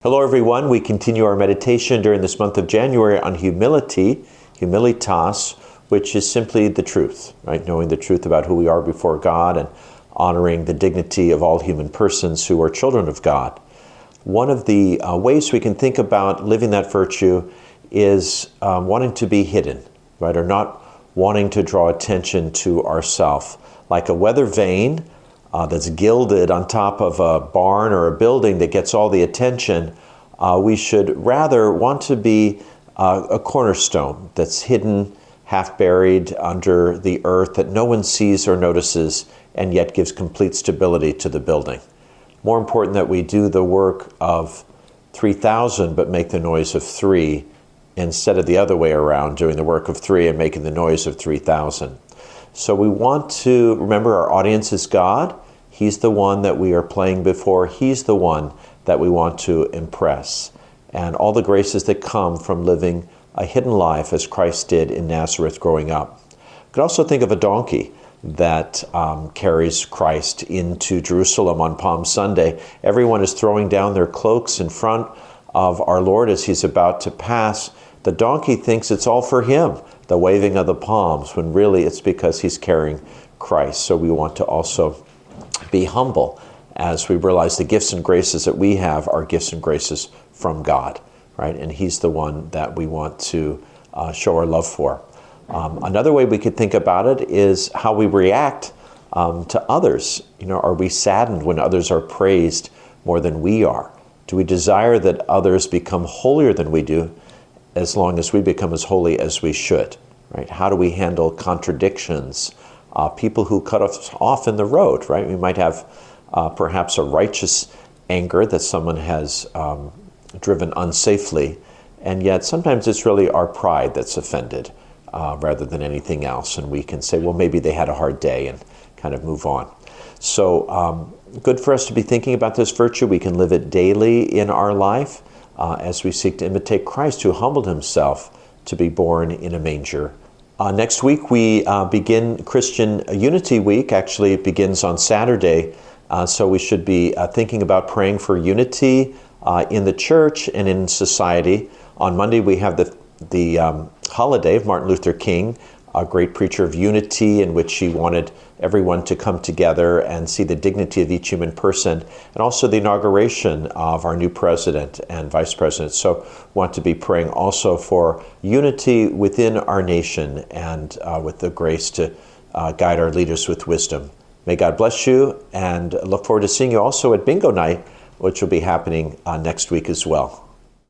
Hello everyone, we continue our meditation during this month of January on humility, humilitas, which is simply the truth, right? Knowing the truth about who we are before God and honoring the dignity of all human persons who are children of God. One of the ways we can think about living that virtue is wanting to be hidden, right? Or not wanting to draw attention to ourself. Like a weather vane that's gilded on top of a barn or a building that gets all the attention, we should rather want to be a cornerstone that's hidden, half buried under the earth that no one sees or notices and yet gives complete stability to the building. More important that we do the work of 3,000 but make the noise of 3 instead of the other way around, doing the work of 3 and making the noise of 3,000. So we want to remember our audience is God. He's the one that we are playing before. He's the one that we want to impress. And all the graces that come from living a hidden life as Christ did in Nazareth growing up. You could also think of a donkey that carries Christ into Jerusalem on Palm Sunday. Everyone is throwing down their cloaks in front of our Lord as he's about to pass. The donkey thinks it's all for him, the waving of the palms, when really it's because he's carrying Christ. So we want to also be humble as we realize the gifts and graces that we have are gifts and graces from God, right? And he's the one that we want to show our love for. Another way we could think about it is how we react to others. You know, are we saddened when others are praised more than we are? Do we desire that others become holier than we do, as long as we become as holy as we should, right? How do we handle contradictions? People who cut us off in the road, right? We might have perhaps a righteous anger that someone has driven unsafely, and yet sometimes it's really our pride that's offended rather than anything else, and we can say, well, maybe they had a hard day and kind of move on. So good for us to be thinking about this virtue. We can live it daily in our life as we seek to imitate Christ, who humbled himself to be born in a manger. Next week we begin Christian Unity Week. Actually, it begins on Saturday, so we should be thinking about praying for unity in the church and in society. On Monday we have the holiday of Martin Luther King, a great preacher of unity, in which he wanted everyone to come together and see the dignity of each human person, and also the inauguration of our new president and vice president. So want to be praying also for unity within our nation and with the grace to guide our leaders with wisdom. May God bless you, and look forward to seeing you also at Bingo Night, which will be happening next week as well.